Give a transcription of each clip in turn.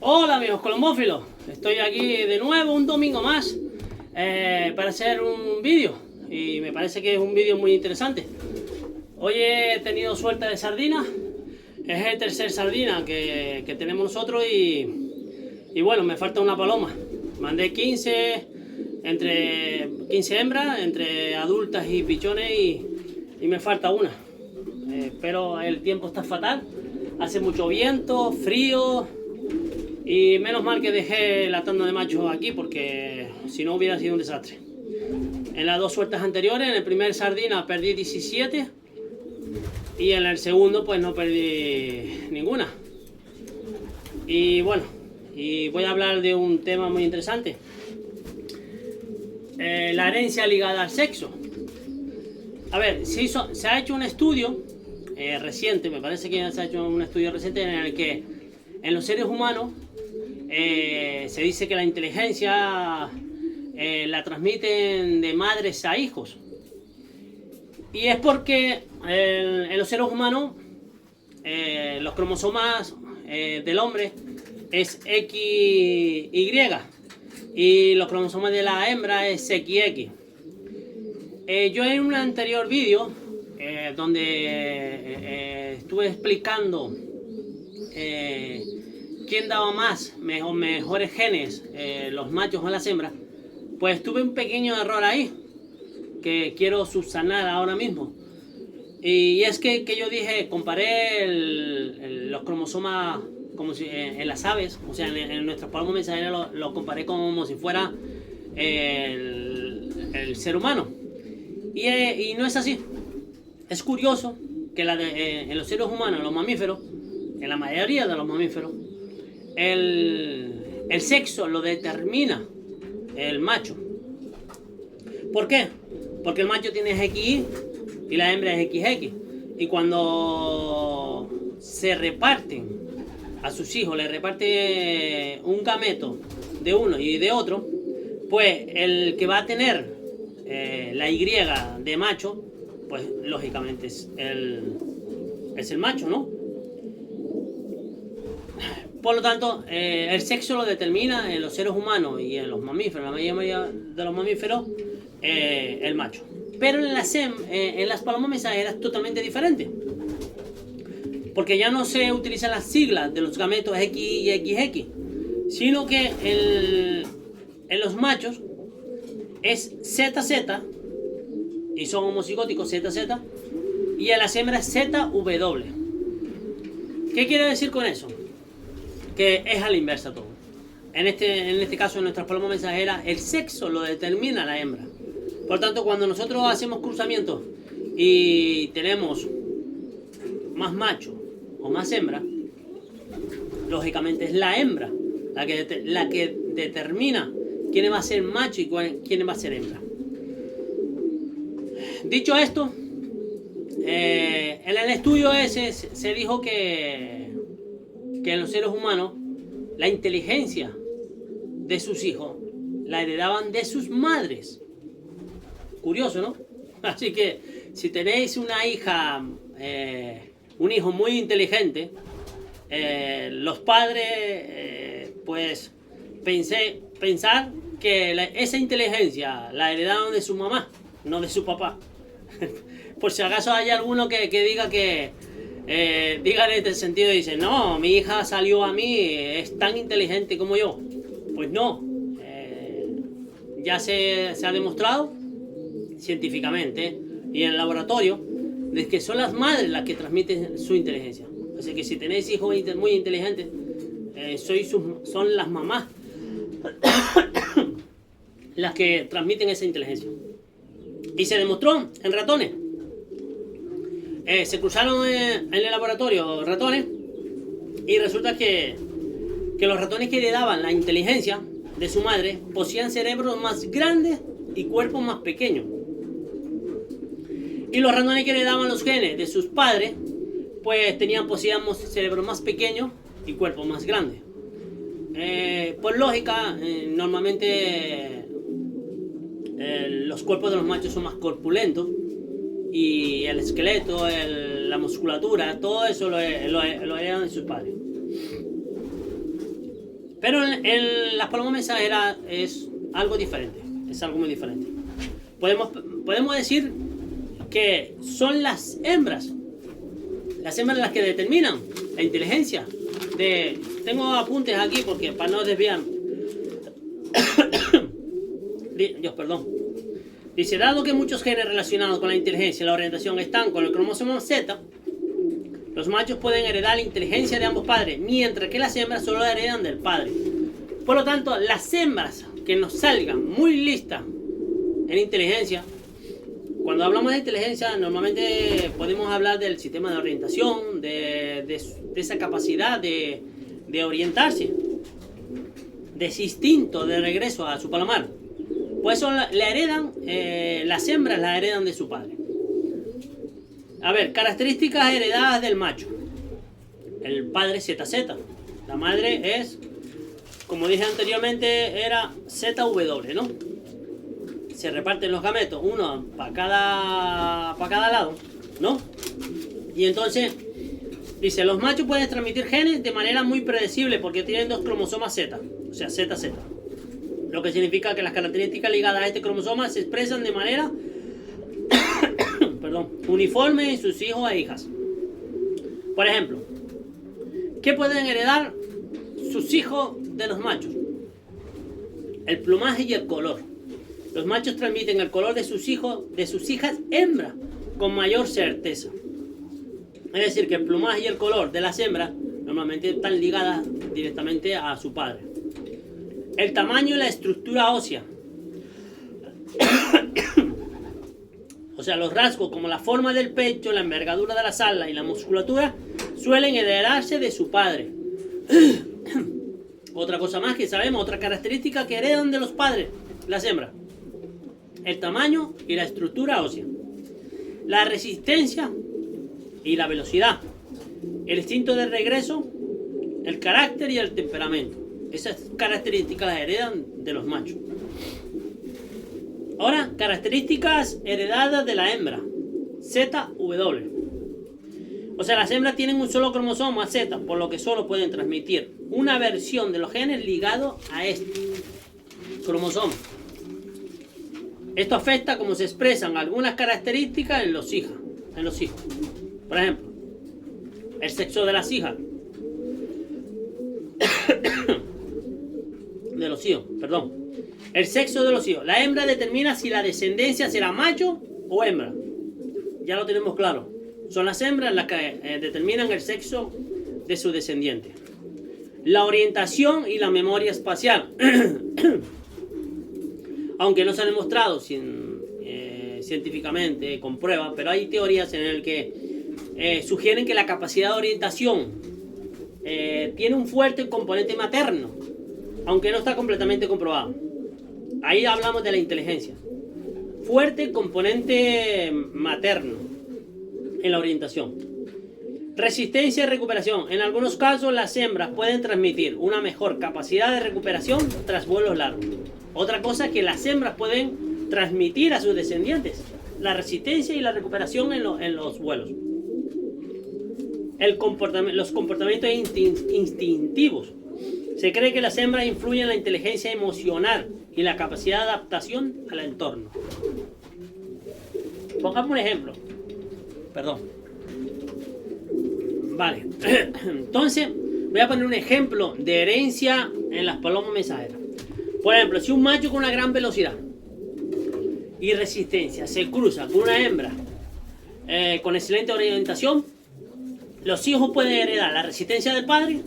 Hola amigos colombófilos, estoy aquí de nuevo un domingo más para hacer un vídeo y me parece que es un vídeo muy interesante. Hoy he tenido suelta de sardina, es el tercer sardina que tenemos nosotros y bueno, me falta una paloma. Mandé 15 hembras, entre adultas y pichones y me falta una. Pero el tiempo está fatal, hace mucho viento, frío. Y menos mal que dejé la tanda de machos aquí porque si no hubiera sido un desastre. En las dos sueltas anteriores, en el primer sardina perdí 17 y en el segundo pues no perdí ninguna. Y bueno, y voy a hablar de un tema muy interesante. La herencia ligada al sexo. A ver, se ha hecho un estudio reciente, me parece que se ha hecho un estudio reciente en el que en los seres humanos se dice que la inteligencia la transmiten de madres a hijos. Y es porque en los seres humanos los cromosomas del hombre es XY y los cromosomas de la hembra es XX. Yo en un anterior vídeo donde estuve explicando quién daba más, mejores genes, los machos o las hembras, pues tuve un pequeño error ahí que quiero subsanar ahora mismo. Y es que yo dije, comparé los cromosomas como si en las aves, o sea, en nuestros palomas mensajeros lo comparé como si fuera el ser humano. Y no es así. Es curioso que en los seres humanos, en los mamíferos, en la mayoría de los mamíferos, el sexo lo determina el macho. ¿Por qué? Porque el macho tiene XY y la hembra es XX. Y cuando se reparten a sus hijos, le reparte un gameto de uno y de otro, pues el que va a tener la Y de macho, pues lógicamente es el macho, ¿no? Por lo tanto, el sexo lo determina en los seres humanos y en los mamíferos, la mayoría de los mamíferos, el macho. Pero en las palomas mensajeras es totalmente diferente. Porque ya no se utilizan las siglas de los gametos X y XX, sino que en los machos es ZZ, y son homocigóticos ZZ, y en las hembras ZW. ¿Qué quiere decir con eso? Que es a la inversa todo. En este caso, en nuestras palomas mensajeras, el sexo lo determina la hembra. Por tanto, cuando nosotros hacemos cruzamientos y tenemos más macho o más hembra, lógicamente es la hembra la que determina quién va a ser macho y quién va a ser hembra. Dicho esto, en el estudio ese se dijo que en los seres humanos la inteligencia de sus hijos la heredaban de sus madres. Curioso, ¿no? Así que si tenéis una hija, un hijo muy inteligente, los padres, pues pensar que esa inteligencia la heredaron de su mamá, no de su papá. Por si acaso hay alguno que diga que digan en este sentido y dicen, no, mi hija salió a mí, es tan inteligente como yo. Pues no, ya se ha demostrado científicamente y en el laboratorio de que son las madres las que transmiten su inteligencia. Así que si tenéis hijos muy inteligentes, son las mamás las que transmiten esa inteligencia. Y se demostró en ratones. Se cruzaron en el laboratorio ratones y resulta que los ratones que heredaban la inteligencia de su madre poseían cerebros más grandes y cuerpos más pequeños. Y los ratones que heredaban los genes de sus padres pues poseían cerebros más pequeños y cuerpos más grandes. Por lógica, normalmente los cuerpos de los machos son más corpulentos y el esqueleto, la musculatura, todo eso lo heredan de sus padres. Pero en las palomas mensajeras es algo diferente, es algo muy diferente. Podemos decir que son las hembras las que determinan la inteligencia. Tengo apuntes aquí porque para no desviar. Dios, perdón. Dice, dado que muchos genes relacionados con la inteligencia y la orientación están con el cromosoma Z, los machos pueden heredar la inteligencia de ambos padres, mientras que las hembras solo la heredan del padre. Por lo tanto, las hembras que nos salgan muy listas en inteligencia, cuando hablamos de inteligencia, normalmente podemos hablar del sistema de orientación, de esa capacidad de orientarse, de ese instinto de regreso a su palomar. Pues eso la heredan, las hembras la heredan de su padre. A ver, características heredadas del macho. El padre ZZ. La madre es, como dije anteriormente, era ZW, ¿no? Se reparten los gametos, uno para cada lado, ¿no? Y entonces, dice, los machos pueden transmitir genes de manera muy predecible porque tienen dos cromosomas Z, o sea, ZZ. Lo que significa que las características ligadas a este cromosoma se expresan de manera uniforme en sus hijos e hijas. Por ejemplo, ¿qué pueden heredar sus hijos de los machos? El plumaje y el color. Los machos transmiten el color de sus hijos, de sus hijas hembras, con mayor certeza. Es decir, que el plumaje y el color de las hembras normalmente están ligadas directamente a su padre. El tamaño y la estructura ósea. O sea, los rasgos como la forma del pecho, la envergadura de las alas y la musculatura suelen heredarse de su padre. Otra cosa más que sabemos, otra característica que heredan de los padres, las hembras. El tamaño y la estructura ósea. La resistencia y la velocidad. El instinto de regreso, el carácter y el temperamento. Esas características las heredan de los machos. Ahora, características heredadas de la hembra. ZW. O sea, las hembras tienen un solo cromosoma Z, por lo que solo pueden transmitir una versión de los genes ligado a este cromosoma. Esto afecta cómo se expresan algunas características en los hijos. Por ejemplo, el sexo de las hijas. De los hijos, perdón. El sexo de los hijos. La hembra determina si la descendencia será macho o hembra. Ya lo tenemos claro. Son las hembras las que determinan el sexo de su descendiente. La orientación y la memoria espacial. Aunque no se ha demostrado científicamente con pruebas, pero hay teorías en las que sugieren que la capacidad de orientación tiene un fuerte componente materno, aunque no está completamente comprobado. Ahí hablamos de la inteligencia. Fuerte componente materno en la orientación. Resistencia y recuperación. En algunos casos las hembras pueden transmitir una mejor capacidad de recuperación tras vuelos largos. Otra cosa que las hembras pueden transmitir a sus descendientes. La resistencia y la recuperación en los vuelos. Los comportamientos instintivos. Se cree que las hembras influyen en la inteligencia emocional y la capacidad de adaptación al entorno. Pongamos un ejemplo. Perdón. Vale. Entonces, voy a poner un ejemplo de herencia en las palomas mensajeras. Por ejemplo, si un macho con una gran velocidad y resistencia se cruza con una hembra con excelente orientación, los hijos pueden heredar la resistencia del padre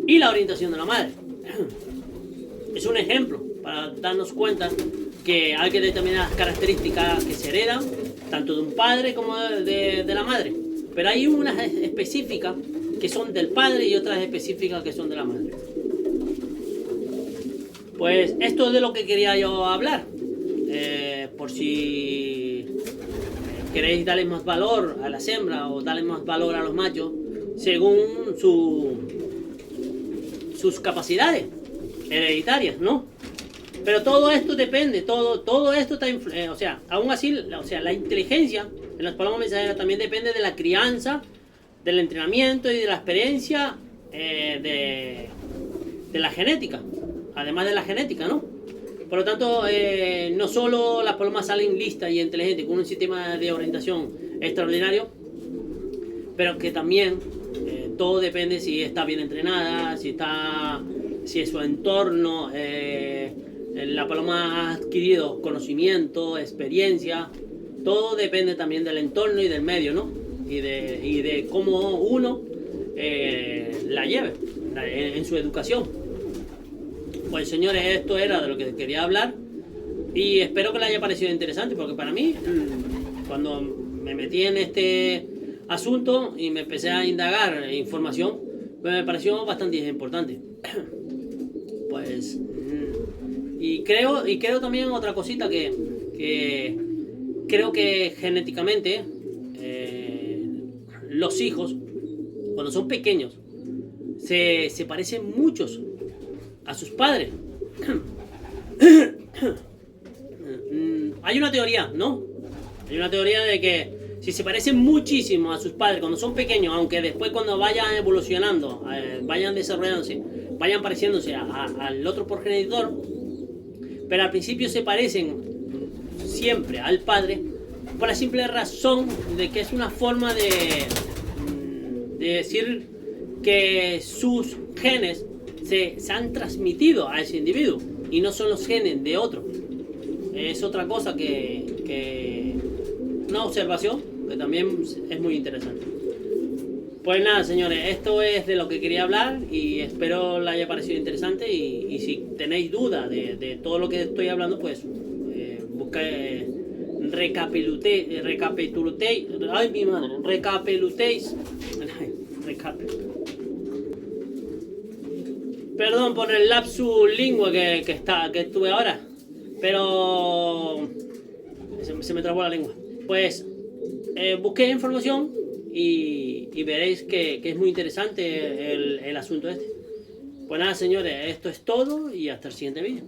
y la orientación de la madre. Es un ejemplo para darnos cuenta que hay que determinar las características que se heredan tanto de un padre como de la madre. Pero hay unas específicas que son del padre y otras específicas que son de la madre. Pues esto es de lo que quería yo hablar. Por si queréis darle más valor a las hembras o darle más valor a los machos según sus capacidades hereditarias, ¿no? Pero todo esto depende, todo esto está, o sea, aún así, o sea, la inteligencia en las palomas mensajeras también depende de la crianza, del entrenamiento y de la experiencia de la genética, además de la genética, ¿no? Por lo tanto, no solo las palomas salen listas y inteligentes con un sistema de orientación extraordinario, pero que también todo depende si está bien entrenada, si es su entorno, la paloma ha adquirido conocimiento, experiencia, todo depende también del entorno y del medio, ¿no? Y de cómo uno la lleve en su educación. Pues señores, esto era de lo que quería hablar y espero que les haya parecido interesante, porque para mí, cuando me metí en este asunto y me empecé a indagar información, pues me pareció bastante importante. Pues y creo también otra cosita que creo que genéticamente los hijos, cuando son pequeños, se parecen muchos a sus padres. Hay una teoría, ¿no? Hay una teoría de que si se parecen muchísimo a sus padres cuando son pequeños, aunque después cuando vayan evolucionando, vayan desarrollándose, vayan pareciéndose al otro progenitor, pero al principio se parecen siempre al padre, por la simple razón de que es una forma de decir que sus genes se han transmitido a ese individuo y no son los genes de otro. Es otra cosa que una observación que también es muy interesante. Pues nada, señores, esto es de lo que quería hablar y espero les haya parecido interesante, y si tenéis dudas de todo lo que estoy hablando, pues busquéis, recapelutéis. Perdón por el lapsus lingua que tuve ahora, pero se me trabó la lengua. Pues busqué información y veréis que es muy interesante el asunto este. Pues nada, señores, esto es todo y hasta el siguiente vídeo.